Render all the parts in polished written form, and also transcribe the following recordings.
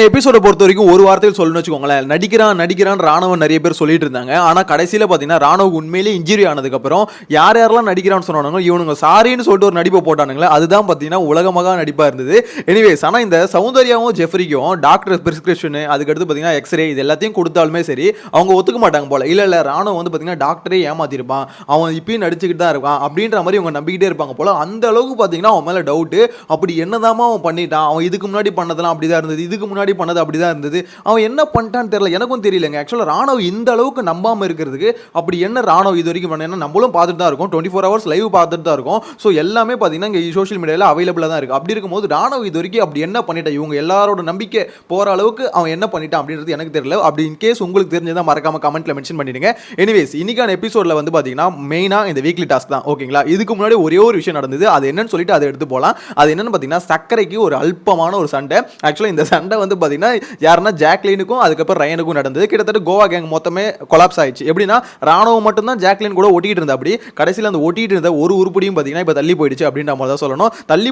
எபிசோட பொறுத்த வரைக்கும் ஒரு வார்த்தையில் சொல்லணும்னு வச்சுக்கோங்களேன், நடிக்கிறான் ராணுவம் நிறைய பேர் சொல்லிட்டு இருந்தாங்க. ஆனா கடைசியில பாத்தீங்கன்னா ராணுவ உண்மையிலேயே இன்ஜுரி ஆனதுக்கு அப்புறம் யாரெல்லாம் நடிக்கிறான்னு சொன்னாங்க, இவனுங்க சாரின்னு சொல்லிட்டு ஒரு நடிப்பை போட்டானுங்களே, அதுதான் பாத்தீங்கன்னா உலகமாக நடிப்பா இருந்தது. எனிவேஸ், ஆனா இந்த சௌந்தர்யாவும் ஜெஃப்ரிக்கும் டாக்டர் பிரிஸ்கிரிப்ஷன், அதுக்கடுத்து பாத்தீங்கன்னா எக்ஸ்ரே, இது எல்லாத்தையும் கொடுத்தாலுமே சரி அவங்க ஒத்துக்க மாட்டாங்க போல. இல்ல ராணுவம் வந்து பாத்தீங்கன்னா டாக்டரே ஏமாத்திருப்பான், அவன் இப்பயும் நடிச்சுக்கிட்டு தான் இருப்பான் அப்படின்ற மாதிரி அவங்க நம்பிக்கிட்டே இருப்பாங்க போல. அந்த அளவுக்கு பாத்தீங்கன்னா அவன் மேல டவுட். அப்படி என்னதாமா அவன் பண்ணிட்டான், அவன் இதுக்கு முன்னாடி பண்ணதெல்லாம் அப்படிதான் இருந்தது, இதுக்கு முன்னாடி பண்ணது அப்படிதான் இருந்தது, அவன் என்ன பண்ணிட்டான்னு தெரியல, எனக்கும் தெரியலங்க. ஆக்சுவலா ராணுவ இந்த அளவுக்கு நம்பாம இருக்கிறதுக்கு அப்படி என்ன ராணுவ இது வரைக்கும் பண்ண, நம்மளும் பார்த்துட்டு தான் இருக்கோம், 24 hours லைவ் பார்த்துட்டு தான் இருக்கோம். ஸோ எல்லாமே பார்த்தீங்கன்னா இங்கே சோஷியல் மீடியாவில் அவைலபிளாக தான் இருக்கு. அப்படி இருக்கும்போது ராணுவ இது வரைக்கும் அப்படி என்ன பண்ணிட்டான், இவங்க எல்லாரோட நம்பிக்கை போற அளவுக்கு அவன் என்ன பண்ணிட்டான் அப்படின்றது எனக்கு தெரியல. அப்படி இன் கேஸ் உங்களுக்கு தெரிஞ்சதா மறக்காம கமெண்ட்ல மென்ஷன் பண்ணிடுங்க. எனிவேஸ், இன்னைக்கான எபிசோட்ல வந்து பார்த்தீங்கன்னா மெயினா இந்த வீக்லி டாஸ்க் தான். ஓகேங்களா, இதுக்கு முன்னாடி ஒரே ஒரு விஷயம் நடந்தது, அது என்னன்னு சொல்லிட்டு அதை எடுத்து போகலாம். அது என்னன்னு பார்த்தீங்கன்னா சக்கரைக்கு ஒரு அல்பமான ஒரு சண்டை. ஆக்சுவலாக இந்த சண்டை வந்து பார்த்தீங்கன்னா யாருன்னா ஜாக்லினுக்கும் அதுக்கப்புறம் ரயனுக்கும் நடந்தது. கிட்டத்தட்ட கோவா கேங் மொத்தமே கொலாப்ஸ் ஆயிடுச்சு. எப்படின்னா ராணுவம் மட்டும் தான் ஜாக்லின் கூட ஒட்டிட்டு இருந்தா, அப்படி கடைசியில் அந்த ஒட்டிட்டு இருந்த ஒரு உருப்படியும் பார்த்தீங்கன்னா இப்போ தள்ளி போயிடுச்சு அப்படின்ற மாதிரி தான் சொல்லணும். தள்ளி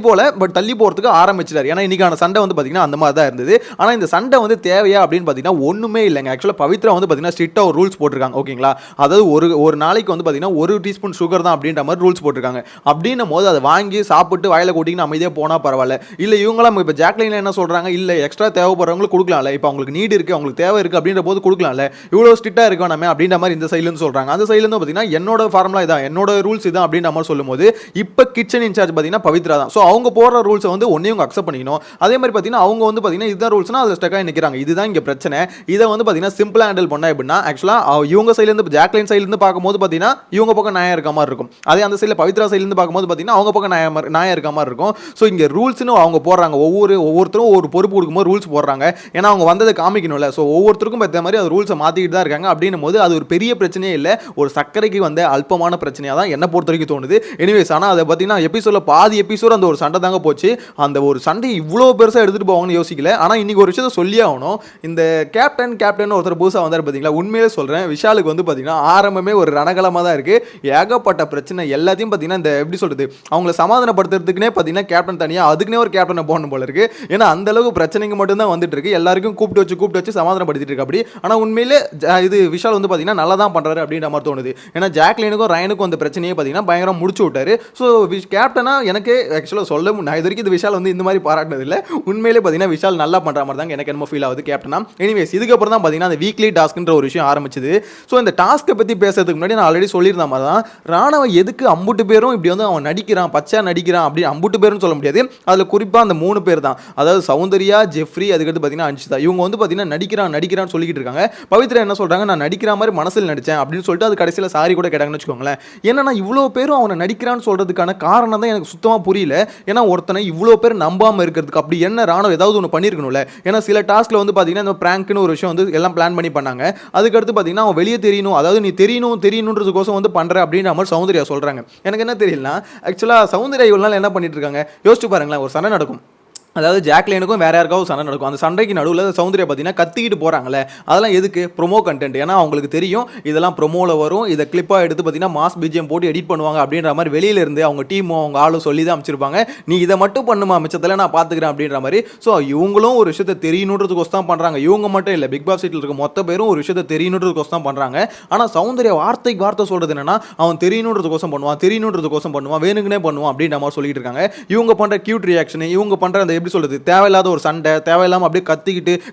போல பட் தள்ளி போறதுக்கு ஆரம்பிச்சிட்டாரு. ஏன்னா இன்னைக்கான சண்டை வந்து பார்த்தீங்கன்னா அந்த மாதிரி தான் இருந்தது. ஆனால் இந்த சண்டை வந்து தேவையா அப்படின்னு பார்த்தீங்கன்னா ஒண்ணுமே இல்லைங்க. ஆக்சுவலாக பவித்ரா வந்து பார்த்தீங்கன்னா ஸ்ட்ரிக்டாக ஒரு ரூல்ஸ் போட்டிருக்காங்க. ஓகேங்களா, அதாவது ஒரு நாளைக்கு வந்து பார்த்தீங்கன்னா 1 டீஸ்பூன் சுகர் தான் அப்படின்ற மாதிரி ரூல்ஸ் போட்டிருக்காங்க. அப்படின்னும் போது அதை வாங்கி சாப்பிட்டு வாயில கொட்டிங்கன்னு அமைதியாக போனா பரவாயில்ல. இல்லை இவங்களாம் இப்போ ஜாக்லின் என்ன சொல்றாங்க, இல்லை எக்ஸ்ட்ரா தேவைப்படுறவங்களுக்கு கொடுக்கலாம்ல, இப்போ அவங்களுக்கு நீட் இருக்கு, அவங்களுக்கு தேவை இருக்கு அப்படின்ற போது கொடுக்கலாம்ல, இவ்வளோ ஸ்ட்ரிக்டா இருக்கோம் நம்ம அப்படின்ற மாதிரி இந்த சைட்ல இருந்து சொல்றாங்க. அந்த சைட்ல இருந்து பார்த்தீங்கன்னா என்னோட ஃபார்முலா இதான், என்னோட ரூல்ஸ் இதான் அப்படின்ற மாதிரி சொல்லும்போது இப்போ கிச்சன் இன்சார்ஜ் பார்த்தீங்கன்னா பவித்ரா தான். ஸோ அவங்க போடுற ரூல்ஸை வந்து ஒன்றையும் அக்செப்ட் பண்ணிக்கணும். அதே மாதிரி பார்த்தீங்கன்னா அவங்க வந்து பார்த்தீங்கன்னா இதுதான் ரூல்ஸ்னா அதில் ஸ்டக்காக நிற்கிறாங்க. இதுதான் இங்கே பிரச்சனை. இதை வந்து பார்த்தீங்கன்னா சிம்பிளாக ஹேண்டில் பண்ணா எப்படின்னா, ஆக்சுவலாக இவங்க சைட்லேருந்து ஜாக்லின் சைட்லேருந்து பார்க்கும்போது பார்த்தீங்கன்னா இவங்க பக்கம் நியாயம் இருக்க மாதிரி இருக்கும். அதே அந்த சைடில் பவித்ரா சைட்லேருந்து பார்க்கும்போது பார்த்தீங்கன்னா அவங்க பக்கம் நியாயம் இருக்க மாதிரி இருக்கும். ஸோ இங்கே ரூல்ஸ்னு அவங்க போடுறாங்க. ஒவ்வொருத்தரும் ஒரு பொறுப்பு கொடுக்கும்போது ரூல்ஸ் போடுறாங்க. ஏன்னா அவங்க வந்ததை காமிக்கணும்ல. ஸோ ஒவ்வொருத்தருக்கும் ஏற்ற மாதிரி அது ரூல்ஸை மாற்றிக்கிட்டு தான் இருக்காங்க. அப்படின்னும் போது அது ஒரு பெரிய பிரச்சனையே இல்லை, ஒரு சர்க்கரைக்கு வந்த அல்பமான பிரச்சனையாக தான் என்ன பொறுத்த வரைக்கும் தோணுது. எனிவேஸ், ஆனால் அதை பார்த்தீங்கன்னா எபிசோட பாதி எபிசோட் அந்த ஒரு சண்டை தாங்க போச்சு. அந்த ஒரு சண்டை இவ்வளோ பெருசாக எடுத்துகிட்டு போவாங்கன்னு யோசிக்கல. ஆனால் இன்னைக்கு ஒரு விஷயத்தை சொல்லி ஆகணும். இந்த கேப்டன் ஒருத்தர் புதுசாக வந்தார் பார்த்தீங்களா, உண்மையிலே சொல்கிறேன், விஷாலுக்கு வந்து பார்த்தீங்கன்னா ஆரம்பமே ஒரு ரணகலமாக தான் இருக்குது. ஏகப்பட்ட பிரச்சனை எல்லாத்தையும் பார்த்தீங்கன்னா இந்த எப்படி சொல்கிறது, அவங்கள சமாதானப்படுத்துறதுக்குனே பார்த்தீங்கன்னா கேப்டன் தனியாக அதுக்குன்னே ஒரு கேப்டனை போடணும் போல இருக்குது. ஏன்னா அந்த அளவுக்கு பிரச்சனைக்கு மட்டும்தான் வந்துட்டு இருக்கு. எல்லாருக்கும் கூப்பிட்டு வச்சு சமாதானப்படுத்திட்டு இருக்கு. அப்படி ஆனால் உண்மையிலே இது விஷால் வந்து பார்த்தீங்கன்னா நல்லா தான் பண்ணுறாரு அப்படின்ற மாதிரி தோணுது. ஏன்னா ஜாக்லினுக்கும் ரயனுக்கும் அந்த பிரச்சனையை பார்த்தீங்கன்னா பயங்கரம் முடிச்சு விட்டாரு. ஸோ கேப்டனா எனக்கு ஆக்சுவலாக நான் இது வரைக்கும் இந்த விஷால் வந்து இந்த மாதிரி பாராட்டினது இல்லை. உண்மையிலே பார்த்தீங்கன்னா விஷால் நல்லா பண்ணுற மாதிரி தான் எனக்கு என்னமோ ஃபீல் ஆகுது கேப்டனா. எனிவேஸ், இதுக்கப்புறம் தான் பார்த்தீங்கன்னா அந்த வீக்லி டாஸ்க்ன்ற ஒரு விஷயம் ஆரம்பிச்சது. ஸோ இந்த டாஸ்க்கை பற்றி பேசுறதுக்கு முன்னாடி நான் ஆல்ரெடி சொல்லியிருந்த மாதிரி தான், ராணுவ எதுக்கு அம்புட்டு பேரும் இப்படி வந்து அவன் நடிக்கிறான், பச்சா நடிக்கிறான் அப்படி அம்புட்டு பேரும் சொல்ல முடியாது. அதில் குறிப்பாக அந்த 3 பேர் தான், அதாவது சௌந்தர்யா, ஜெஃப்ரி, அதுக்கடுத்து பார்த்தீங்கன்னா அன்ஷிதா. இவங்க வந்து பார்த்தீங்கன்னா நடிக்கிறான்னு சொல்லிக்கிட்டு இருக்காங்க. பவித்ரா என்ன சொல்றாங்க, நான் நடிக்கிற மாதிரி மனசில் நடித்தேன் அப்படின்னு சொல்லிட்டு அது கடைசியில் சாரி கூட கேட்டாங்கன்னு வச்சுக்கோங்களேன். ஏன்னா இவ்வளோ பேரும் அவனை நடிக்கிறான்னு சொல்றதுக்கான காரணம் தான் எனக்கு சுத்தமாக புரியல. ஏன்னா ஒருத்தனை இவ்வளோ பேர் நம்பாமல் இருக்கிறதுக்கு அப்படி என்ன ராணுவம் ஏதாவது ஒன்று பண்ணியிருக்கணும்ல. ஏன்னா சில டாஸ்க்ல வந்து பார்த்தீங்கன்னா இந்த பிராங்க்னு ஒரு விஷயம் வந்து எல்லாம் பிளான் பண்ணி பண்ணாங்க. அதுக்கடுத்து பார்த்தீங்கன்னா அவன் வெளியே தெரியணும், அதாவது நீ தெரியணுன்றதுக்கோசம் வந்து பண்ற அப்படின்ற மாதிரி சௌந்தர்யா சொல்றாங்க. எனக்கு என்ன தெரியலனா, ஆக்சுவலாக சௌந்தர்யா இவ்வளோ நாள் என்ன பண்ணிட்டு இருக்காங்க யோசிச்சு பாருங்களேன். ஒரு சண்டை நடக்கும், அதாவது ஜாக்லினுக்கும் வேற யாருக்காவது சண்டை நடக்கும். அந்த சண்டைக்கு நடுவில் சௌந்தர்யா பார்த்தீங்கன்னா கத்திக்கிட்டு போகிறாங்களே, அதெல்லாம் எதுக்கு? Promo content. ஏன்னா அவங்களுக்கு தெரியும் இதெல்லாம் ப்ரொமோவில் வரும், இதை கிளிப்பாக எடுத்து பார்த்தீங்கன்னா மாஸ் பிஜிஎம் போட்டு எடிட் பண்ணுவாங்க அப்படின்ற மாதிரி வெளியில இருந்து அவங்க டீமும் அவங்க ஆளும் சொல்லி தான் அமைச்சிருப்பாங்க. நீ இதை மட்டும் பண்ணுமா, மிச்சத்தில் நான் பார்த்துக்கிறேன் அப்படின்ற மாதிரி. ஸோ இவங்களும் ஒரு விஷயத்தை தெரியணுன்றதுக்கோசம் தான் பண்ணுறாங்க. இவங்க மட்டும் இல்லை, பிக் பாஸ் சீட்டில் இருக்க மொத்த பேரும் ஒரு விஷயத்தை தெரியணுன்றதுக்கோசம் தான் பண்ணுறாங்க. ஆனால் சௌந்தர்யா வார்த்தைக்கு வார்த்தை சொல்கிறது என்னன்னா, அவன் தெரியணுன்றதுக்கோசம் பண்ணுவான், வேணுங்கனே பண்ணுவான் அப்படின்ற மாதிரி சொல்லிட்டு இருக்காங்க. இவங்க பண்ணுற கியூட் ரியாக்ஷன், இவங்க பண்ணுற அந்த எப்படி சொல்றது, தேவையில்லாத ஒரு சண்டை, தேவையில்லாம அப்படியே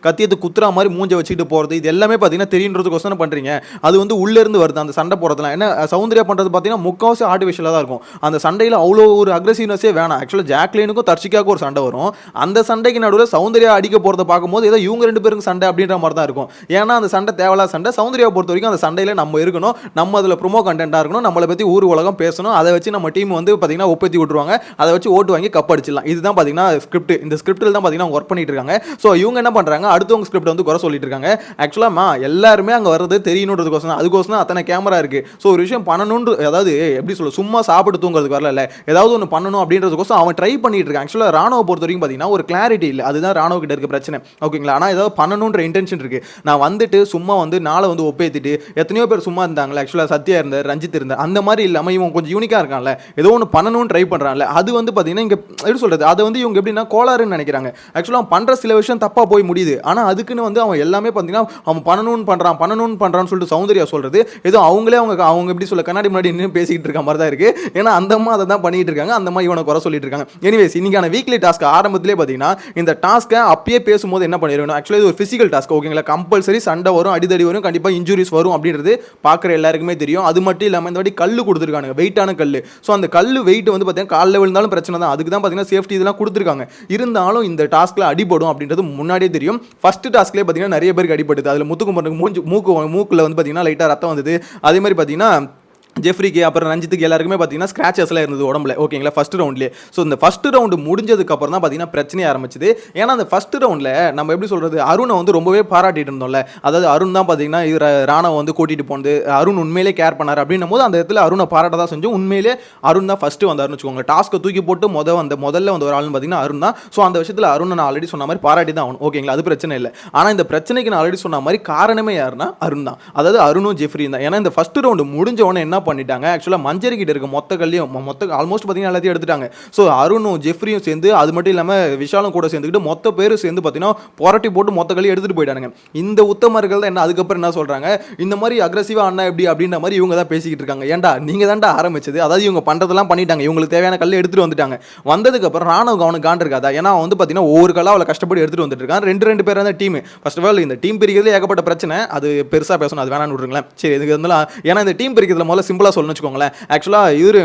கத்தியது குத்துற மாதிரி மூஞ்ச வச்சுக்கிட்டு போறது, இது எல்லாமே பார்த்தீங்கன்னா தெரியணுன்றதுக்கோசம் பண்றீங்க. அது வந்து உள்ள இருந்து வருது அந்த சண்டை போறதுலாம். என்ன சௌந்தர்யா பண்றது பார்த்தீங்கன்னா முக்காவாசி ஆர்டிஃபிஷியலாக தான் இருக்கும். அந்த சண்டையில் அவ்வளோ ஒரு அக்ரெசிவ்னஸே வேணாம். ஆக்சுவலாக ஜாக்லினுக்கும் தர்ஷிகாவுக்கும் ஒரு சண்டை வரும். அந்த சண்டைக்கு நடுவில் சௌந்தர்யா அடிக்க போறதை பார்க்கும்போது ஏதோ இவங்க 2 பேருக்கு சண்டை அப்படின்ற மாதிரி தான் இருக்கும். ஏன்னா அந்த சண்டை தேவையில்லாத சண்டை. சௌந்தர்யா பொறுத்த வரைக்கும் அந்த சண்டையில் நம்ம இருக்கணும், நம்ம அதில் ப்ரோமோ கண்டென்ட்டாக இருக்கணும், நம்மளை பற்றி ஊர் உலகம் பேசணும், அதை வச்சு நம்ம டீம் வந்து பார்த்தீங்கன்னா ஒப்பேத்தி விட்டுருவாங்க, அதை வச்சு ஓட்டு வாங்கி கப் அடிச்சிடலாம். இதுதான் பார்த்தீங்கன்னா ஸ்கிரிப்ட். இந்த ஸ்கிரிப்டில் தான் பார்த்தீங்கன்னா ஒர்க் பண்ணிட்டு இருக்காங்க. ஸோ இவங்க என்ன பண்றாங்க, அடுத்தவங்க ஸ்கிரிப்ட் வந்து குறை சொல்லிட்டு இருக்காங்க. ஆக்சுவலாக எல்லாருமே அங்கே வர்றது தெரியணுன்றதுக்கோசம், அதுக்கோசம் அத்தனை கேமரா இருக்கு. ஸோ ஒரு விஷயம் பண்ணணும்னு, அதாவது எப்படி சொல்ல, சும்மா சாப்பிட்டு தூங்குறதுக்கு வரல, ஏதாவது ஒன்று பண்ணணும் அப்படின்றதுக்கோசம் அவன் ட்ரை பண்ணிட்டு இருக்கான். ஆக்சுவலாக ராணுவ பொறுத்த வரைக்கும் பார்த்தீங்கன்னா ஒரு கிளாரிட்டி இல்லை, அதுதான் ராணுவ கிட்ட இருக்க பிரச்சனை. ஓகேங்களா, ஆனால் ஏதாவது பண்ணணுன்ற இன்டென்ஷன் இருக்கு. நான் வந்துட்டு சும்மா வந்து நாளை வந்து ஒப்பேத்திட்டு எத்தனையோ பேர் சும்மா இருந்தாங்களே, ஆக்சுவலாக சத்யா இருந்தார், ரஞ்சித் இருந்தார், அந்த மாதிரி இல்லாமல் இவன் கொஞ்சம் யூனிக்காக இருக்கான்ல, ஏதோ ஒன்று பண்ணணும்னு ட்ரை பண்ணுறான்ல, அது வந்து பார்த்தீங்கன்னா இங்கே எப்படி சொல்றது, அதை வந்து இவங்க எப்படின்னா கோலா கோளாறுன்னு நினைக்கிறாங்க. ஆக்சுவலாக அவன் பண்ணுற சில விஷயம் தப்பாக போய் முடியுது. ஆனால் அதுக்குன்னு வந்து அவன் எல்லாமே பார்த்தீங்கன்னா அவன் பண்ணணும்னு பண்ணுறான்னு சொல்லிட்டு சௌந்தர்யா சொல்கிறது ஏதோ அவங்களே அவங்க எப்படி சொல்ல கண்ணாடி முன்னாடி இன்னும் பேசிக்கிட்டு இருக்க மாதிரி தான் இருக்குது. ஏன்னா அந்த அம்மா அதை தான் பண்ணிட்டு இருக்காங்க, அந்த அம்மா இவனை குறை சொல்லிட்டு இருக்காங்க. எனிவேஸ் இன்னைக்கான வீக்லி டாஸ்க் ஆரம்பத்திலே பார்த்தீங்கன்னா இந்த டாஸ்க்கை அப்பயே பேசும்போது என்ன பண்ணிருக்கணும், ஆக்சுவலி இது ஒரு ஃபிசிக்கல் டாஸ்க் ஓகேங்களா, கம்பல்சரி சண்டை வரும், அடிதடி வரும், கண்டிப்பாக இன்ஜுரிஸ் வரும் அப்படின்றது பார்க்குற எல்லாருக்குமே தெரியும். அது மட்டும் இல்லாமல் இந்த வாட்டி கல் கொடுத்துருக்காங்க, வெயிட்டான கல். ஸோ அந்த கல் வெயிட் வந்து பார்த்தீங்கன்னா காலில் விழுந்தாலும் பிரச்சனை தான், அதுக்கு தான் பார்த்தீங்கன்னா சேஃப்டி இதெல்லாம் கொடுத்துருக்காங்க. இருந்தாலும் இந்த டாஸ்க்கில் அடிபடும் அப்படின்றது முன்னாடியே தெரியும். ஃபர்ஸ்ட் டாஸ்க்லேயே பார்த்தீங்கன்னா நிறைய பேருக்கு அடிபடுது. அதில் முத்துக்குமரனுக்கு மூக்கில் வந்து பார்த்தீங்கன்னா லைட்டாக ரத்தம் வந்தது. அதே மாதிரி பார்த்தீங்கன்னா ஜெஃப்ரிக்கு அப்புறம் ரஞ்சித்துக்கு எல்லாருக்குமே பார்த்தீங்கன்னா ஸ்க்ராச்சஸ்லாம் இருந்தது உடம்புல ஓகேங்களா ஃபர்ஸ்ட் ரவுண்ட்லேயே. ஸோ இந்த ஃபர்ஸ்ட் ரவுண்டு முடிஞ்சதுக்கு அப்புறம் தான் பார்த்தீங்கன்னா பிரச்சனையே ஆரம்பிச்சுது. ஏன்னா அந்த ஃபர்ஸ்ட் ரவுண்டில் நம்ம எப்படி சொல்கிறது, அருணை வந்து ரொம்பவே பாராட்டிட்டு இருந்தோம்ல, அதாவது அருண் தான் பார்த்தீங்கன்னா ராணவ வந்து கூட்டிகிட்டு போனது, அருண் உண்மையிலே கேர் பண்ணார் அப்படின்னும் போது அந்த இடத்துல அருணை பாராட்ட தான் செஞ்சோம். உண்மையிலே அருண் தான் ஃபஸ்ட்டு வந்தாருன்னு வச்சுக்கோங்க. டாஸ்க்கை தூக்கி போட்டு முதல்ல வந்து ஒரு ஆள்னு பார்த்தீங்கன்னா அருண் தான். ஸோ அந்த விஷயத்தில் அருணை நான் ஆல்ரெடி சொன்ன மாதிரி பாராட்டி தான் ஆகணும் ஓகேங்களா, அது பிரச்சனை இல்லை. ஆனால் இந்த பிரச்சனைக்கு நான் ஆல்ரெடி சொன்ன மாதிரி காரணமே யாருன்னா அருண் தான், அதாவது அருணும் ஜெஃப்ரியும் தான். ஏன்னா இந்த ஃபர்ஸ்ட் ரவுண்டு முடிஞ்ச உடனே என்ன பண்ணிட்டாங்க, ஆக்சுவலாக மஞ்சரி கிட்ட இருக்க மொத்த கல்லையும் ஆல்மோஸ்ட் பார்த்தீங்கன்னா எல்லாத்தையும் எடுத்துட்டாங்க. ஸோ அருணும் ஜெஃப்ரியும் சேர்ந்து, அது மட்டும் இல்லாமல் விஷாலும் கூட சேர்ந்துக்கிட்டு மொத்த பேரும் சேர்ந்து பார்த்தீங்கன்னா புரட்டி போட்டு மொத்த கல்லையும் எடுத்துகிட்டு போயிட்டானுங்க. இந்த உத்தமர்கள் தான் என்ன அதுக்கப்புறம் என்ன சொல்கிறாங்க, இந்த மாதிரி அக்ரெசிவாக அண்ணா எப்படி அப்படின்ற மாதிரி இவங்க தான் பேசிக்கிட்டு இருக்காங்க. ஏன்டா நீங்கள் தான்டா ஆரம்பிச்சது, அதாவது இவங்க பண்ணுறதெல்லாம் பண்ணிட்டாங்க, இவங்களுக்கு தேவையான கல்லை எடுத்துகிட்டு வந்துட்டாங்க. வந்ததுக்கப்புறம் ராணுவ அவனுக்கு காண்டிருக்காதா, ஏன்னா அவன் வந்து பார்த்தீங்கன்னா ஒவ்வொரு கல்லாக அவளை கஷ்டப்பட்டு எடுத்துகிட்டு வந்துட்டு இருக்கான். ரெண்டு பேர் தான் டீம். ஃபர்ஸ்ட் ஆஃப் ஆல் இந்த டீம் பிரிக்கிறதுல ஏகப்பட்ட பிரச்சனை, அது பெருசாக பேசணும், அது வேணான்னு விட்ருங்களேன். சரி இதுக்கு இருந்தாலும் ஏன்னா இந்த டீம் பிரிக்கிறதுல முதல்ல சிம்பிளாக சொல்லணும்னு வச்சுக்கோங்களேன். ஆக்சுவலாக இவர்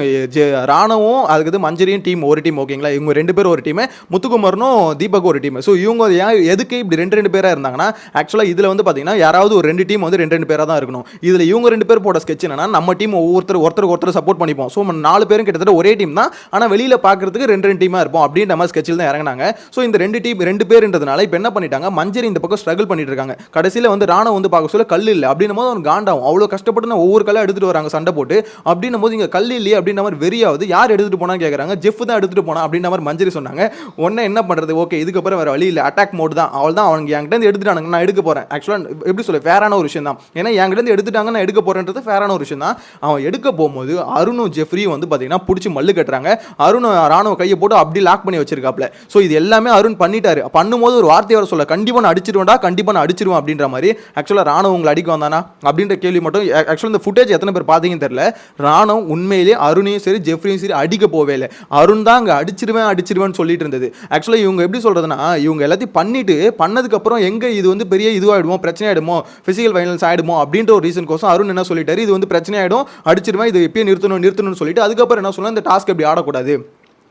ராணுவும் அதுக்கு மஞ்சரியும் டீம் ஒரு டீம் ஓகேங்களா, இவங்க ரெண்டு பேரும் ஒரு டீம், முத்துக்குமரனும் தீபக் ஒரு டீம். ஸோ இவங்க எதுக்கு இப்படி ரெண்டு பேராக இருந்தாங்கன்னா, ஆக்சுவலாக இதில் வந்து பார்த்தீங்கன்னா யாராவது ஒரு ரெண்டு டீம் வந்து ரெண்டு பேராக தான் இருக்கணும். இதில் இவங்க ரெண்டு பேர் போட ஸ்கெட்ச் என்னன்னா, நம்ம டீம் ஒருத்தருக்கு சப்போர்ட் பண்ணிப்போம். ஸோ 4 பேரும் கிட்டத்தட்ட ஒரே டீம் தான், ஆனால் வெளியில் பார்க்கறதுக்கு ரெண்டு டீமாக இருப்போம் அப்படின்ற மாதிரி ஸ்கெட்சில் தான் இறங்கினாங்க. ஸோ இந்த ரெண்டு பேருன்றதுனால இப்போ என்ன பண்ணிட்டாங்க, மஞ்சரி இந்த பக்கம் ஸ்ட்ரகிள் பண்ணிட்டு இருக்காங்க. கடைசியில் வந்து ராணுவ வந்து பார்க்க சொல்ல கல் இல்லை அப்படின்னும் போது அவன் காண்டாகும், அவ்வளோ கஷ்டப்பட்டு நான் ஒவ்வொரு கல்லாக எடுத்துகிட்டு வராங்க சண்டை போட்டு. அப்படின்னும் போது இங்கே கல் இல்லையே அப்படின்ற மாதிரி வெறியாவது, யார் எடுத்துகிட்டு போனான்னு கேட்குறாங்க. ஜெஃப் தான் எடுத்துகிட்டு போனா அப்படின்ற மாதிரி மஞ்சரி சொன்னாங்க. உடனே என்ன பண்ணுறது, ஓகே இதுக்கப்புறம் வேறு வழி இல்லை, அட்டாக் மோட் தான், அவள் தான் அவங்க என்கிட்ட எடுத்துட்டாங்க, நான் எடுக்க போகிறேன். ஆக்சுவலாக எப்படி சொல்ல ஃபேரான ஒரு விஷயம் தான், ஏன்னா என்கிட்ட எடுத்துட்டாங்க நான் எடுக்க போகிறேன்றது ஃபேரான ஒரு விஷயம் தான். அவன் எடுக்க போகும்போது அருணும் ஜெஃப்ரியும் வந்து பார்த்தீங்கன்னா பிடிச்சி மல்லு கட்டுறாங்க. அருண் ராணுவ கையை போட்டு அப்படி லாக் பண்ணி வச்சிருக்காப்ல. ஸோ இது எல்லாமே அருண் பண்ணிட்டாரு. பண்ணும்போது ஒரு வார்த்தையை வர சொல்ல, கண்டிப்பாக நான் அடிச்சிருவேன்டா, கண்டிப்பாக நான் அடிச்சிருவேன் அப்படின்ற மாதிரி. ஆக்சுவலாக ராணுவ உங்களை அடிக்க வந்தானா அப்படின்ற கேள்வி மட்டும் ஆக்சுவலாக இந்த ஃபுட்டேஜ் எத்தனை பேர் பார்த்தீங்கன்னு தெரியல. ராணுவ உண்மையிலேயே அருணையும் சரி ஜெஃப்ரியும் சரி அடிக்க போவே இல்லை. அருண் தான் அங்கே அடிச்சிருவேன்னு சொல்லிட்டு இருந்தது. ஆக்சுவலாக இவங்க எப்படி சொல்றதுன்னா, இவங்க எல்லாத்தையும் பண்ணிட்டு பண்ணதுக்கப்புறம் எங்கே இது வந்து பெரிய இதுவாகிடுமோ, பிரச்சனை ஆகிடுமோ, ஃபிசிக்கல் வைலன்ஸ் ஆகிடுமோ அப்படின்ற ஒரு ரீசன் கோசம் அருண் என்ன சொல்லிட்டாரு, இது வந்து பிரச்சனை ஆகிடும், அடிச்சிருவேன், இது எப்பயும் நிறுத்தணும்னு சொல்லிட்டு அதுக்கப்புறம் என்ன சொன்னா, இந்த டாஸ்க் எப்படி ஆடக்கூடாது,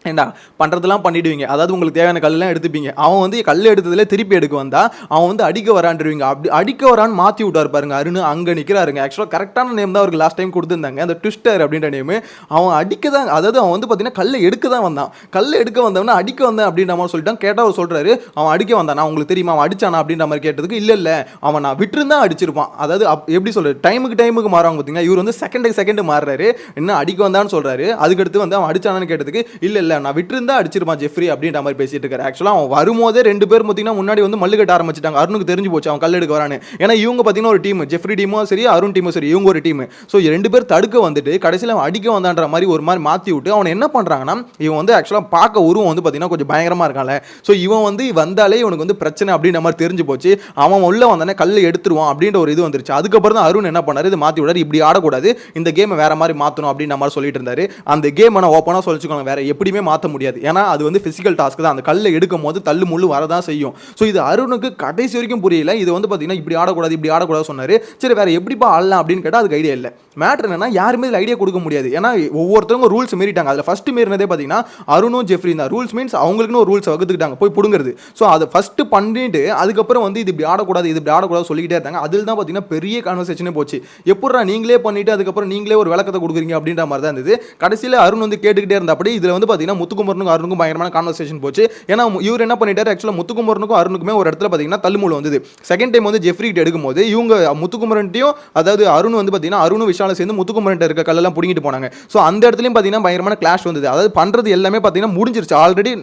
ஏண்டா பண்ணுறதுலாம் பண்ணிவிடுவீங்க, அதாவது உங்களுக்கு தேவையான கல்லாம் எடுத்துப்பீங்க. அவன் வந்து கல் எடுத்ததில் திருப்பி எடுக்க வந்தா அவன் வந்து அடிக்க வரான்ருவீங்க, அப்படி அடிக்க வரான்னு மாற்றி விட்டார் பாருங்க. அருண் அங்கே நிற்கிறாருங்க. ஆக்சுவலாக கரெக்டான நேம் தான் அவருக்கு லாஸ்ட் டைம் கொடுத்துருந்தாங்க, அந்த ட்விஸ்டர் அப்படின்ற நேமு. அவன் அடிக்க தான், அதாவது அவன் வந்து பார்த்தீங்கன்னா கல்லை எடுக்க தான் வந்தான், கல்லை எடுக்க வந்தவனா அடிக்க வந்தேன் அப்படின்ற மாதிரி சொல்லிட்டான். கேட்டால் அவர் சொல்கிறாரு அவன் அடிக்க வந்தான், நான் உங்களுக்கு தெரியுமா அவன் அடிச்சானா அப்படின்ற மாதிரி கேட்டதுக்கு இல்லை அவன் நான் விட்டுருந்தான் அடிச்சிருப்பான். அதாவது எப்படி சொல்கிறது, டைமுக்கு மாறுவாங்க பார்த்தீங்கன்னா, இவர் வந்து செகண்ட் மாறுறாரு, என்ன அடிக்க வந்தான்னு சொல்கிறாரு. அதுக்கடுத்து வந்து அவன் அடிச்சானான்னு கேட்டதுக்கு இல்லை நான் விட்டுருந்தா அடிச்சிருப்பான் ஜெஃப்ரி அப்படின்ற மாதிரி பேசிட்டு இருக்காரு. ஆக்சுவலாக அவன் வரும்போதே ரெண்டு பேர் பார்த்தீங்கன்னா முன்னாடி வந்து மல்லு கட்ட ஆரம்பிச்சிட்டாங்க. அருணுக்கு தெரிஞ்சு போச்சு அவன் கல் எடுக்க வரானு. ஏன்னா இவங்க பார்த்தீங்கன்னா ஒரு டீம், ஜெஃப்ரி டீமும் சரி அருண் டீமும் சரி இவங்க ஒரு டீம். ஸோ 2 பேர் தடுக்க வந்துட்டு கடைசியில் அவன் அடிக்க வந்தான்ற மாதிரி ஒரு மாதிரி மாற்றி விட்டு அவன் என்ன பண்ணுறாங்கன்னா, இவன் வந்து ஆக்சுவலாக பார்க்க உருவம் வந்து பார்த்தீங்கன்னா கொஞ்சம் பயங்கரமாக இருக்கான்ல. ஸோ இவன் வந்து வந்தாலே இவனுக்கு வந்து பிரச்சனை அப்படின்ற மாதிரி தெரிஞ்சு போச்சு. அவன் உள்ள வந்தானே கல்லை எடுத்துருவான் அப்படின்ற ஒரு இது வந்துருச்சு. அதுக்கப்புறம் தான் அருண் என்ன பண்ணாரு, இது மாற்றி விடாரு, இப்படி ஆடக்கூடாது, இந்த கேமை வேற மாதிரி மாற்றணும் அப்படின்ற மாதிரி சொல்லிட்டு இருந்தாரு. அந்த கேம் நான் ஓப்பனாக சொல்லிச்சுக்கோங்க, வேற எப்படியுமே மாற்ற முடியாது. ஏன்னா அது வந்து பிசிக்கல் டாஸ்க் தான், அந்த கல்லை எடுக்கும் போது தள்ளு முள்ளு வரதான் செய்யும். ஸோ இது அருணுக்கு கடைசி வரைக்கும் புரியல. இது வந்து பார்த்தீங்கன்னா இப்படி ஆடக்கூடாது சொன்னாரு. சரி வேற எப்படிப்பா ஆடலாம் அப்படின்னு கேட்டால் அதுக்கு ஐடியா இல்லை. மேட்ரு என்னன்னா, யாருமே இதில் ஐடியா கொடுக்க முடியாது. ஏன்னா ஒவ்வொருத்தவங்க ரூல்ஸ் மீறிட்டாங்க. அதில் ஃபர்ஸ்ட் மீறினதே பார்த்தீங்கன்னா அருணும் ஜெஃப்ரி தான். ரூல்ஸ் மீன்ஸ் அவங்களுக்குன்னு ஒரு ரூல்ஸ் வகுத்துக்கிட்டாங்க போய் பிடுங்கிறது. ஸோ அதை ஃபர்ஸ்ட் பண்ணிட்டு அதுக்கப்புறம் வந்து இது இப்படி ஆடக்கூடாது சொல்லிக்கிட்டே இருந்தாங்க. அதில் தான் பார்த்தீங்கன்னா பெரிய கான்வர்சேஷனே போச்சு. எப்படா நீங்களே பண்ணிட்டு அதுக்கப்புறம் நீங்களே ஒரு விளக்கத்தை கொடுக்குறீங்க அப்படின்ற மாதிரி தான் இருந்தது. கடைசியில் அருண் வந்து கேட்டுக்கிட்டே இருந்தபடி இதில் வந்து பார்த்தீங்கன்னா முத்துக்குமரனுக்கும் அருணுக்கும் பயங்கரமான கான்வர்சேஷன் போச்சு. ஏன்னா இவர் என்ன பண்ணிட்டாரு, ஆக்சுவலாக முத்துக்குமரனுக்கும் அருணுக்குமே ஒரு இடத்துல பார்த்தீங்கன்னா தள்ளுமுள்ள வந்தது. செகண்ட் டைம் வந்து ஜெஃப்ரி கிட்ட எடுக்கும்போது இவங்க முத்துக்குமரன்ட்டையும், அதாவது அருண் வந்து பார்த்தீங்கன்னா அருணும் விஷாலும் சேர்ந்து முத்துக்குமரன்ட்ட இருக்க கல்லெல்லாம் பிடிங்கிட்டு போனாங்க. ஸோ அந்த இடத்துலையும் பார்த்தீங்கன்னா பயங்கரமான கிளாஷ் வந்தது. அதாவது பண்ணுறது எல்லாமே பார்த்தீங்கன்னா முடிஞ்சிருச்சு, ஆல்ரெடி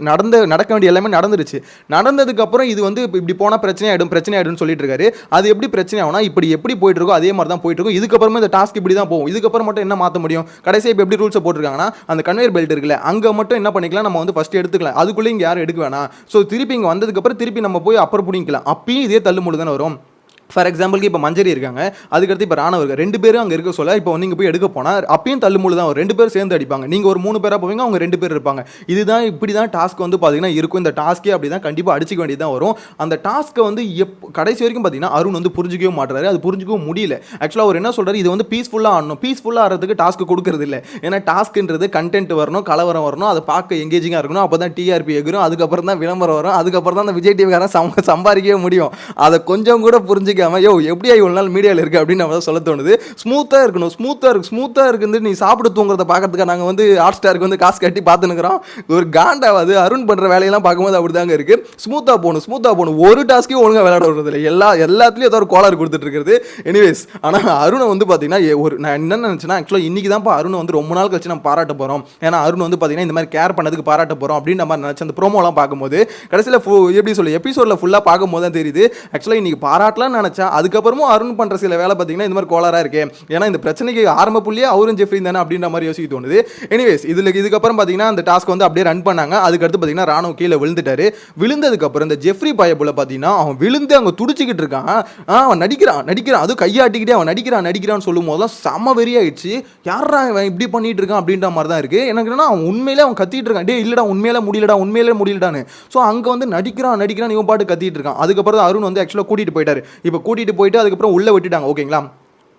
நடக்க வேண்டிய எல்லாமே நடந்துருச்சு. நடந்ததுக்கு அப்புறம் இது வந்து இப்படி போனால் பிரச்சனை ஆயிடும் சொல்லிட்டு இருக்காரு. அது எப்படி பிரச்சனை ஆகும்னா, இப்படி எப்படி போயிட்டு இருக்கோ அதே மாதிரி தான் போயிட்டு இருக்கும். இதுக்கப்புறமா இந்த டாஸ்க் இப்படி தான் போகும். இதுக்கப்புறம் மட்டும் என்ன மாற்ற முடியும், கடைசியாக இப்போ எப்படி ரூல்ஸை போட்டிருக்காங்கன்னா, அந்த கன்வேயர் பெல்ட் இருக்குல்ல அங்கே மட்டும் மட்டும் என்ன பண்ணிக்கலாம், நம்ம வந்து ஃபர்ஸ்ட் எடுத்துக்கலாம், அதுக்குள்ளே இங்கே யாரும் எடுக்க வேணாம். ஸோ திருப்பி இங்கே வந்ததுக்கப்புறம் திருப்பி நம்ம போய் அப்புறம் பிடிக்கலாம். அப்பயும் இதே தள்ளுமுள்ளு தானே வரும். ஃபார் எக்ஸாம்பிளுக்கு இப்போ மஞ்சரி இருக்காங்க, அதுக்கடுத்து இப்போ ராணுவ இருக்காங்க, 2 பேரும் அங்கே இருக்க சொல்ல இப்போ நீங்கள் போய் எடுக்க போனால் அப்பயும் தள்ளுமுள்ளு தான், ஒரு 2 பேர் சேர்ந்து அடிப்பாங்க. நீங்கள் ஒரு 3 பேராக போவீங்க, அவங்க 2 பேர் இருப்பாங்க. இதுதான் இப்படி தான் டாஸ்க் வந்து பார்த்தீங்கன்னா இருக்கும். இந்த டாஸ்க்கே அப்படி தான் கண்டிப்பாக அடிச்சிக்க வேண்டியது தான் வரும். அந்த டாஸ்க்கை வந்து கடைசி வரைக்கும் பார்த்தீங்கன்னா அருண் வந்து புரிஞ்சிக்கவே மாட்டுறாரு, அது புரிஞ்சிக்கவும் முடியல. ஆக்சுவலாக அவர் என்ன சொல்கிறாரு, இது வந்து பீஸ்ஃபுல்லாக ஆடணும், பீஸ்ஃபுல்லாக ஆடுறதுக்கு டாஸ்க்கு கொடுக்குறது இல்லை. ஏன்னா டாஸ்க்குன்றது கண்டென்ட் வரணும், கலவரம் வரணும், அதை பார்க்க எங்கேஜிங்காக இருக்கணும், அப்போ தான் டிஆர்பி எகிரும், அதுக்கப்புறம் தான் விளம்பரம் வரும், அதுக்கப்புறம் தான் அந்த விஜய் டிவிக்காரன் சம்பாதிக்கவே முடியும். அதை கொஞ்சம் கூட புரிஞ்சிக்காம எப்படியா இவ்வளோ நாள் மீடியாவில் இருக்குது அப்படின்னு நம்ம சொல்ல தோணுது. ஸ்மூத்தாக இருக்கணும், ஸ்மூத்தாக இருக்குது. நீ சாப்பிட்டு தூங்குறத பார்க்கறதுக்கு நாங்கள் வந்து ஹாட் ஸ்டாருக்கு வந்து காசு கட்டி பார்த்துனுக்குறோம். ஒரு காண்டாவது அருண் பண்ணுற வேலையெல்லாம் பார்க்கும்போது அப்படி தாங்க இருக்குது. ஸ்மூத்தாக போகணும். ஒரு டாஸ்க்கையும் ஒழுங்காக விளையாட விடுறது இல்லை, எல்லாத்துலேயும் ஏதோ ஒரு கோளாறு கொடுத்துட்டு இருக்கிறது. எனிவேஸ், ஆனால் அருணை வந்து பார்த்தீங்கன்னா நான் என்ன நினச்சேன்னா, ஆக்சுவலாக இன்றைக்கி தான் அருணை வந்து ரொம்ப நாள் கழிச்சு நம்ம பாராட்ட போகிறோம். ஏன்னா அருண் வந்து பார்த்தீங்கன்னா இந்த மாதிரி கேர் பண்ணதுக்கு பாராட்ட போகிறோம் அப்படின்னு நம்ம நினச்ச அந்த ப்ரோமோலாம் பார்க்கும்போது கடைசியில் எப்படி சொல்லி எபிசோடில் ஃபுல்லாக பார்க்கும்போது தான் தெரியுது, ஆக்சுவலாக இன்றைக்கி பாராட்டலாம்னு நினச்சா அதுக்கப்புறமும் அருண் பண்ணுற சில வேலை பார்த்தீங்கன்னா இந்த மாதிரி கோளாறாக இருக்கு. ஏன்னா இந்த பிரச்சனைக்கு ஆரம்ப புள்ளியே அவரும் ஜெஃப்ரி தானே அப்படின்ற மாதிரி யோசிக்க தோணுது. எனிவேஸ், இதுக்கப்புறம் பார்த்தீங்கன்னா அந்த டாஸ்க் வந்து அப்படியே ரன் பண்ணாங்க. அதுக்கடுத்து பார்த்தீங்கன்னா ராணுவ கீழே விழுந்துட்டாரு. விழுந்ததுக்கப்புறம் இந்த ஜெஃப்ரி பயப்புல பார்த்தீங்கன்னா அவன் விழுந்து அங்கே துடிச்சிக்கிட்டு இருக்கான். அவன் நடிக்கிறான், அதுவும் கையாட்டிக்கிட்டே அவன் நடிக்கிறான்னு சொல்லும் போதெல்லாம் செம்ம வெறியாயிடுச்சு. யாரா அவன் இப்படி பண்ணிட்டு இருக்கான் அப்படின்ற மாதிரி தான் இருக்கு. எனக்கு என்னன்னா அவன் உண்மையிலே அவன் கத்திட்டு இருக்கான், டே இல்லடா உண்மையிலே முடியலடான்னு. ஸோ அங்கே வந்து நடிக்கிறான் இவன் பாட்டு கத்திட்டு இருக்கான். அதுக்கப்புறம் அருண் வந்து ஆக்சுவலாக கூட்டிட்டு போயிட்டு அதுக்கப்புறம் உள்ள விட்டுட்டாங்க. ஓகேங்களா,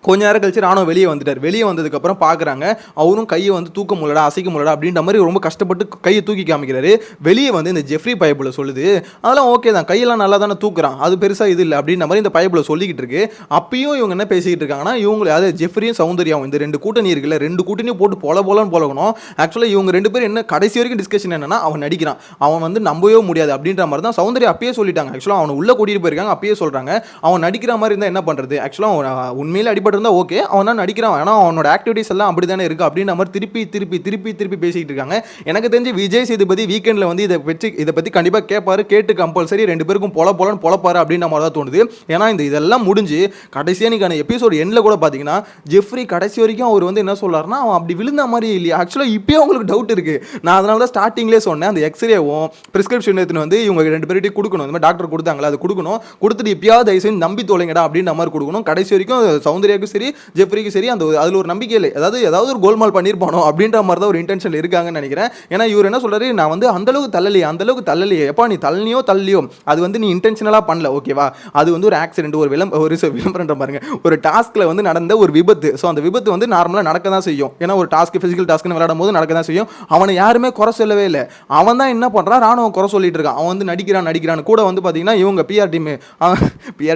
கொஞ்ச நேரம் கழிச்சு ராணுவ வெளியே வந்துட்டார். வெளியே வந்ததுக்கப்புறம் பார்க்குறாங்க அவரும் கையை வந்து தூக்க முடியலடா, அசைக்க முடியலடா அப்படின்ற மாதிரி ரொம்ப கஷ்டப்பட்டு கையை தூக்கி காமிக்கிறாரு. வெளியே வந்து இந்த ஜெஃப்ரி பயப்புல சொல்லுது, அதெல்லாம் ஓகே தான், கையெல்லாம் நல்லா தானே தூக்குறான், அது பெருசாக இது இல்லை அப்படின்ற மாதிரி இந்த பயப்புல சொல்லிக்கிட்டு இருக்கு. அப்பயும் இவங்க என்ன பேசிக்கிட்டு இருக்காங்கன்னா, இவங்க அதாவது ஜெஃப்ரியும் சௌந்தர்யாவும் இந்த 2 கூட்டணி இருக்குல்ல, 2 கூட்டணியும் போட்டு போலன்னு போலகணும். ஆக்சுவலாக இவங்க 2 பேரும் என்ன கடைசி வரைக்கும் டிஸ்கஷன் என்னன்னா, அவன் நடிக்கிறான், அவன் வந்து நம்பவே முடியாது அப்படின்ற மாதிரி தான் சௌந்தர்யா அப்பயே சொல்லிட்டாங்க. ஆக்சுவலாக அவனை உள்ள கூட்டிகிட்டு போயிருக்காங்க, அப்பயே சொல்கிறாங்க அவன் நடிக்கிற மாதிரி இருந்தால் என்ன பண்ணுறது. ஆக்சுவலாக உண்மையிலே அடிப்பட்டு இருந்தா ஓகே, அவன் தான் நடிக்கிறான், ஆனால் அவனோட ஆக்டிவிட்டிஸ் எல்லாம் அப்படி தானே இருக்கு அப்படின்ற மாதிரி திருப்பி பேசிக்கிட்டு இருக்காங்க. எனக்கு தெரிஞ்சு விஜய் சேதுபதி வீக்கெண்டில் வந்து இதை பற்றி கண்டிப்பாக கேட்பாரு, கேட்டு கம்பல்சரி 2 பேருக்கும் போலன்னு பொழப்பாரு அப்படின்ற மாதிரி தான் தோணுது. ஏன்னா இதெல்லாம் முடிஞ்சு கடைசியாக நீக்கான எபிசோடு எண்டில் கூட பார்த்தீங்கன்னா ஜெஃப்ரி கடைசி வரைக்கும் அவர் வந்து என்ன சொல்றாருன்னா, அவன் அப்படி விழுந்த மாதிரி இல்லையா. ஆக்சுவலாக இப்போயே உங்களுக்கு டவுட் இருக்கு. நான் அதனால தான் ஸ்டார்டிங்லேயே சொன்னேன், அந்த எக்ஸ்ரேவும் பிரிஸ்கிரிப்ஷன் எடுத்துன்னு வந்து இவங்க 2 பேர்கிட்டையும் கொடுக்கணும். இந்த மாதிரி டாக்டர் கொடுத்தாங்களா, அது கொடுக்கணும், கொடுத்துட்டு இப்பயாவது தயவு செஞ்சு நம்பி தொலைங்கடா அப்படின்ற மாதிரி கொடுக்கணும். கடைசி வரைக்கும் சௌந்தர்யாவுக்கும் சரி ஜெஃப்ரிக்கு சரி அந்த அதில் ஒரு நம்பிக்கை இல்லை, ஏதாவது ஒரு கோல்மால் பண்ணியிருப்பானோ அப்படின்ற மாதிரி தான் ஒரு இன்டென்ஷன் இருக்காங்கன்னு நினைக்கிறேன். ஏன்னா இவர் என்ன சொல்றாரு, நான் வந்து அந்தளவுக்கு தள்ளலையே எப்பா, நீ தள்ளியோ அது வந்து நீ இன்டென்ஷனலாக பண்ணல, ஓகேவா, அது வந்து ஒரு ஆக்சிடென்ட், ஒரு விளம்பரம் பாருங்க, ஒரு டாஸ்க்ல வந்து நடந்த ஒரு விபத்து. ஸோ அந்த விபத்து வந்து நார்மலாக நடக்க தான் செய்யும். ஏன்னா ஒரு டாஸ்க் ஃபிசிக்கல் டாஸ்க்னு விளையாடும் போது நடக்க தான் செய்யும். அவனை யாருமே குறை சொல்லவே இல்லை. அவன் தான் என்ன பண்ணுறான், ராணுவம் குறை சொல்லிட்டு இருக்கான். அவன் வந்து நடிக்கிறான் கூட வந்து பார்த்தீங்கன்னா இவங்க பிஆர்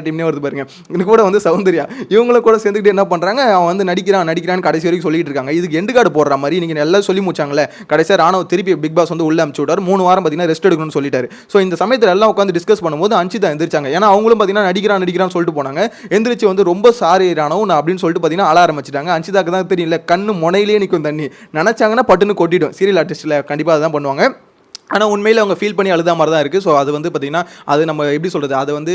டீம்னே வருது பாருங்க, கூட வந்து சௌந்தர்யா இவங்கள கூட சேர்ந்துக்கிட்டு என்ன பண்ணுறாங்க, அவன் வந்து நடிக்கிறான்னு கடைசி வரைக்கும் சொல்லிட்டு இருக்காங்க. இதுக்கு எண்டு கார்டு போடுற மாதிரி நீங்கள் எல்லாம் சொல்லி முடிச்சாங்களே, கடைசியாக ராணுவ திருப்பி பிக் பாஸ் வந்து உள்ள அனுப்பிச்சு விட்டார். 3 வாரம் பார்த்தீங்கன்னா ரெஸ்ட் எடுக்கணும்னு சொல்லிட்டாரு. ஸோ இந்த சமயத்தில் எல்லாம் உட்காந்து டிஸ்கஸ் பண்ணும்போது அன்சிதா எந்திரிச்சாங்க. ஏன்னா அவங்களும் பார்த்தீங்கன்னா நடிக்கிறான்னு சொல்லிட்டு போனாங்க. எந்திரிச்சு வந்து ரொம்ப சாரி ராணுவ நான் அப்படின்னு சொல்லிட்டு பார்த்தீங்கன்னா அழ ஆரம்பிச்சிட்டாங்க. அன்சிதாக்கு தான் தெரியல, கண்ணு முனையிலேயே நிற்கும் தண்ணி, நினைச்சாங்கன்னா பட்டுன்னு கொட்டிடும். சீரியல் ஆர்டிஸ்ட்டில் கண்டிப்பாக அதுதான் பண்ணுவாங்க. ஆனால் உண்மையில் அவங்க ஃபீல் பண்ணி அழுத மாதிரி தான் இருக்குது. ஸோ அது வந்து பார்த்திங்கன்னா அது நம்ம எப்படி சொல்கிறது, அதை வந்து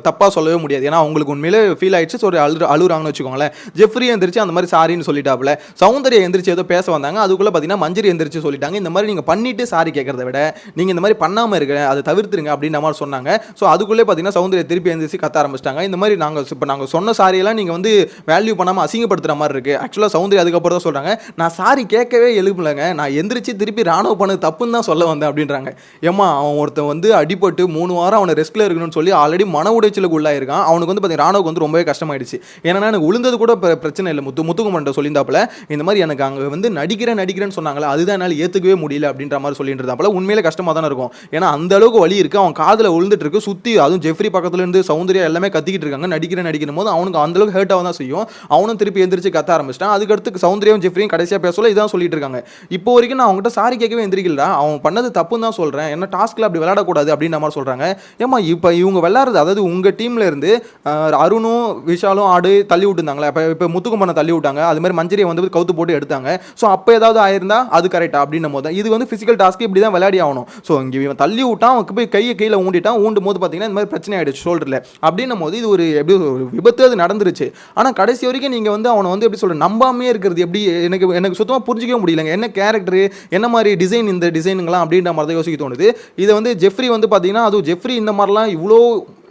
தப்பாக சொல்லவே முடியாது. ஏன்னா அவங்களுக்கு உண்மையிலே ஃபீல் ஆகிடுச்சு. ஸோ அழுறாங்கன்னு வச்சுக்கோங்களேன். ஜெஃப்ரி எந்திரிச்சு அந்த மாதிரி சாரின்னு சொல்லிட்டாப்புல. சௌந்தர்யா எந்திரிச்சு ஏதோ பேச வந்தாங்க, அதுக்குள்ளே பார்த்தீங்கன்னா மஞ்சரி எந்திரிச்சு சொல்லிட்டாங்க, இந்த மாதிரி நீங்கள் பண்ணிவிட்டு சாரி கேட்குறத விட நீங்கள் இந்த மாதிரி பண்ணாமல் இருக்க, அதை தவிர்த்துருங்க அப்படின்ற மாதிரி சொன்னாங்க. ஸோ அதுக்குள்ளே பார்த்தீங்கன்னா சௌந்தர்யா திருப்பி எந்திரிச்சு கத்த ஆரம்பிச்சிட்டாங்க. இந்த மாதிரி நாங்கள் சொன்ன சாரியெல்லாம் நீங்கள் வந்து வேல்யூ பண்ணாமல் அசிங்கப்படுத்துகிற மாதிரி இருக்குது. ஆக்சுவலாக சௌந்தர்யா அதுக்கப்புறம் தான் சொல்கிறாங்க, நான் சாரி கேட்கவே எழுப்பலைங்க, நான் எந்திரிச்சு திருப்பி ராணுவ பண்ணது தப்புன்னு தான் சொல்ல வந்தேன் அப்படின்றாங்க. ஏமா அவன் ஒருத்தன் வந்து அடிபட்டு 3 வாரம் அவனை ரெஸ்ட்ல இருக்கணும்னு சொல்லி ஆல்ரெடி மன உடைச்சலுக்கு உள்ளாயிருக்கான். அவனுக்கு வந்து பார்த்தீங்கன்னா ராணுவுக்கு வந்து ரொம்பவே கஷ்டமாயிடுச்சு. ஏன்னா எனக்கு விழுந்தது கூட பிரச்சனை இல்லை, முத்துக்குமரன் சொல்லியிருந்தாப்புல இந்த மாதிரி எனக்கு அங்கே வந்து நடிக்கிறேன்னு சொன்னாங்களே, அதுதான் என்னால் ஏற்றுக்கவே முடியல அப்படின்ற மாதிரி சொல்லிட்டு இருந்தாப்புல. உண்மையிலே கஷ்டமாக தானே இருக்கும். ஏன்னா அந்த அளவுக்கு வலி இருக்குது, அவன் காதில் விழுந்துட்டு இருக்கு, சுற்றி அதுவும் ஜெஃப்ரி பக்கத்துல இருந்து சௌந்தர்யா எல்லாமே கத்திக்கிட்டு இருக்காங்க. நடிக்கிற போது அவனுக்கு அந்த அளவுக்கு ஹர்ட் ஆக தான் செய்யும். அவனும் திருப்பி எந்திரிச்சு கத்த ஆரம்பிச்சிட்டான். அதுக்கடுத்து சௌந்தர்யாவும் ஜெஃப்ரியும் கடைசியாக பேசல இதான் சொல்லிட்டு இருக்காங்க. இப்போ வரைக்கும் நான் அவங்ககிட்ட சாரி கேட்கவே எந்திரிக்கலடா, அவன் பண்ணது தப்புன்னு தான் சொல்கிறேன், என்ன டாஸ்கில் அப்படி விளையாடக்கூடாது அப்படின்ற மாதிரி சொல்கிறாங்க. ஏமா இப்போ இவங்க விளையாடுறது, அதாவது உங்கள் டீமில் இருந்து அருணும் விஷாலும் ஆடு தள்ளி விட்டுருந்தாங்களே, இப்போ முத்துக்குமரனை தள்ளி விட்டாங்க, அது மாதிரி மஞ்சரியை வந்து கவுத்து போட்டு எடுத்தாங்க. ஸோ அப்போ ஏதாவது ஆயிருந்தா அது கரெக்டாக அப்படின்னும் போது இது வந்து ஃபிசிக்கல் டாஸ்க்கு இப்படி தான் விளையாடி ஆகணும். ஸோ இங்கே இவன் தள்ளி விட்டான், அவனுக்கு போய் கையை கீழே ஊண்டும் போது பார்த்தீங்கன்னா இந்த மாதிரி பிரச்சனை ஆகிடுச்சு ஷோல்டரில். அப்படின்னும் போது இது ஒரு எப்படி ஒரு விபத்து அது நடந்துருச்சு. ஆனால் கடைசி வரைக்கும் நீங்கள் வந்து அவனை வந்து எப்படி சொல்கிற நம்பாமே இருக்கிறது எப்படி எனக்கு சுத்தமாக புரிஞ்சிக்கவே முடியலங்க. என்ன கேரக்டர், என்ன மாதிரி டிசைன், இந்த டிசைனுங்களாம் அப்படின்ற மாதிரி தான் யோசிக்க தோணுது. இதை வந்து ஜெஃப்ரி வந்து பார்த்தீங்கன்னா, அதுவும் ஜெஃப்ரி இந்த மாதிரிலாம் இவ்வளோ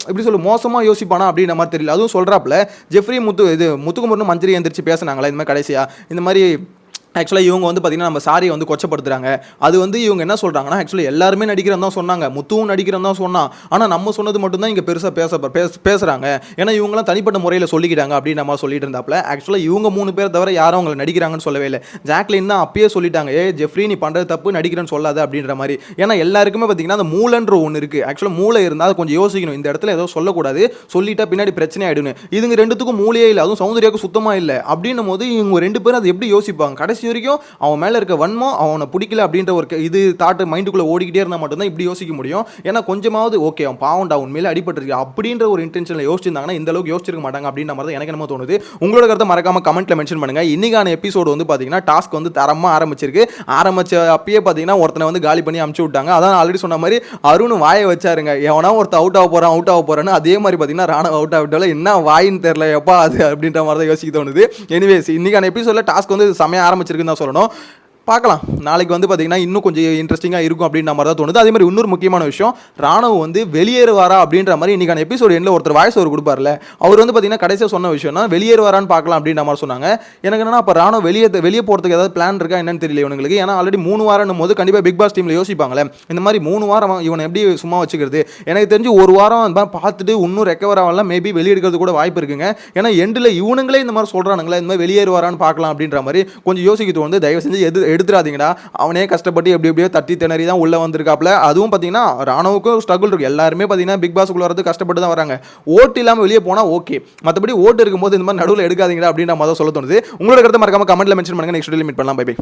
எப்படி சொல்ல மோசமாக யோசிப்பானா அப்படின்ற மாதிரி தெரியல. அதுவும் சொல்கிறாப்புல ஜெஃப்ரி முத்துக்குமரனும் மஞ்சரி எந்திரிச்சு பேசினாங்களா இந்த மாதிரி கடைசியாக இந்த மாதிரி ஆக்சுவலாக இவங்க வந்து பார்த்தீங்கன்னா நம்ம சாரியை வந்து கொச்சப்படுத்துறாங்க. அது வந்து இவங்க என்ன சொல்கிறாங்கன்னா, ஆக்சுவலி எல்லாருமே நடிக்கிறன்னு தான் சொன்னாங்க, முத்துவும் நடிக்கிறன்னு தான் சொன்னான், ஆனால் நம்ம சொன்னது மட்டும்தான் இங்கே பெருசாக பேசுகிறாங்க, ஏன்னா இவங்களாம் தனிப்பட்ட முறையில் சொல்லிக்கிறாங்க அப்படின்னு நம்ம சொல்லிட்டு இருந்தாப்புல. ஆக்சுவலாக இவங்க 3 பேர் தவிர யாரும் அவங்களை நடிக்கிறாங்கன்னு சொல்லவே இல்லை. ஜாக்லின் தான் அப்பயே சொல்லிட்டாங்க, ஜெஃப்ரி நீ பண்ணுறது தப்பு, நடிக்கிறேன்னு சொல்லாது அப்படின்ற மாதிரி. ஏன்னா எல்லாருக்குமே பார்த்தீங்கன்னா அந்த மூளைன்ற ஒன்று இருக்குது. ஆக்சுவலாக மூளை இருந்தால் அதை கொஞ்சம் யோசிக்கணும், இந்த இடத்துல ஏதோ சொல்லக்கூடாது, சொல்லிட்டா பின்னாடி பிரச்சனை ஆகிடுன்னு. இதுங்க ரெண்டுத்துக்கும் மூளையே இல்லை, அதுவும் சௌந்தர்யாவுக்கு சுத்தமாக இல்லை. அப்படின்னும் போது இவங்க 2 பேரும் அதை எப்படி யோசிப்பாங்க? கடைசி வரைக்கும் அவன் மேல இருக்க வன்மம், அவனை பிடிக்கல அப்படின்ற ஒரு இது தாட்டு மைண்டுக்குள்ள ஓடிக்கிட்டே இருந்தால் மட்டும்தான் இப்படி யோசிக்க முடியும். ஏன்னா கொஞ்சமாவது ஓகே அவன் பாவண்டா உண்மையில அடிபட்டிருக்கு அப்படின்ற ஒரு இன்டென்ஷன்ல யோசிச்சிருந்தாங்கன்னா இந்த அளவுக்கு யோசிச்சிருக்க மாட்டாங்க அப்படின்ற மாதிரி தான் எனக்கு என்னமோ தோணுது. உங்களோட கருத்தை மறக்காம கமெண்ட்ல மென்ஷன் பண்ணுங்க. இன்னைக்கான எபிசோடு வந்து பாத்தீங்கன்னா டாஸ்க் வந்து தரமா ஆரம்பிச்சிருக்கு. அப்பயே பாத்தீங்கன்னா ஒருத்தனை வந்து காலி பண்ணி அமுச்சு விட்டாங்க. அதான் ஆல்ரெடி சொன்ன மாதிரி அருண் வாயை வச்சாருங்க, எவனா ஒருத்த அவுட் ஆக போறான்னு. அதே மாதிரி பாத்தீங்கன்னா ராணுவ அவுட் ஆகிட்டால என்ன வாயின்னு தெரியல எப்பா அது அப்படின்ற மாதிரி தான் யோசிக்க தோணுது. எனிவேஸ் இன்னைக்கான எபிசோட்ல டாஸ்க் வந்து செமையா ஆரம்பிச்சிருக்குன்னு தான் சொல்லணும். பார்க்கலாம், நாளைக்கு வந்து பார்த்தீங்கன்னா இன்னும் கொஞ்சம் இன்ட்ரெஸ்டிங்காக இருக்கும் அப்படின்ற மாதிரி தான் தோணுது. அதே மாதிரி இன்னொரு முக்கியமான விஷயம், ராணுவ வந்து வெளியேறுவாரா அப்படின்ற மாதிரி இன்றைக்கான எபிசோடு எண்ணில் ஒருத்தர் வாய்ஸ் அவர் கொடுப்பார்ல, அவர் வந்து பார்த்தீங்கன்னா கடைசியாக சொன்ன விஷயம்னா வெளியேறுவாரான்னு பார்க்கலாம் அப்படின்ற மாதிரி சொன்னாங்க. எனக்கு என்னன்னா அப்போ ராணுவ வெளியே போகிறதுக்கு ஏதாவது பிளான் இருக்கா என்னன்னு தெரியல இவங்களுக்கு. ஏன்னா ஆல்ரெடி 3 வாரம் போது கண்டிப்பாக பிக் பாஸ் டீமில் யோசிப்பாங்களே இந்த மாதிரி 3 வாரம் இவனை எப்படி சும்மா வச்சுக்கிறது. எனக்கு தெரிஞ்சு 1 வாரம் பார்த்துட்டு இன்னும் ரெக்கவர் ஆகலாம், மேபி வெளியெடுக்கிறது கூட வாய்ப்பு இருக்குங்க. ஏன்னா எண்டில் இவனுங்களே இந்த மாதிரி சொல்கிறானுங்களே இந்த மாதிரி வெளியேறுவாரான்னு பார்க்கலாம் அப்படின்ற மாதிரி கொஞ்சம் யோசிக்க தோணுது. தயவு செஞ்சு எடுத்துறாதீங்கடா, அவனே கஷ்டப்பட்டு எப்படியோ தட்டி திணறி தான் உள்ள வந்திருக்காப்ல. அதுவும் பார்த்தீங்கன்னா ராணுவுக்கும் ஸ்ட்ரகிள் இருக்கு. எல்லாருமே பார்த்தீங்கன்னா பிக் பாஸ்க்குள்ள வரது கஷ்டப்பட்டு தான் வராங்க. ஓட்டு இல்லாமல் வெளியே போனால் ஓகே, மற்றபடி ஓட்டு இருக்கும்போது இந்த மாதிரி நடுவில் எடுக்காதீங்கடா அப்படின்ற மாதிரி சொல்ல தோணுது. உங்களோட கருத்தை மறக்காம கமெண்ட்ல மென்ஷன் பண்ணுங்க. நெக்ஸ்ட் வீடியோல மீட் பண்ணலாம். Bye by.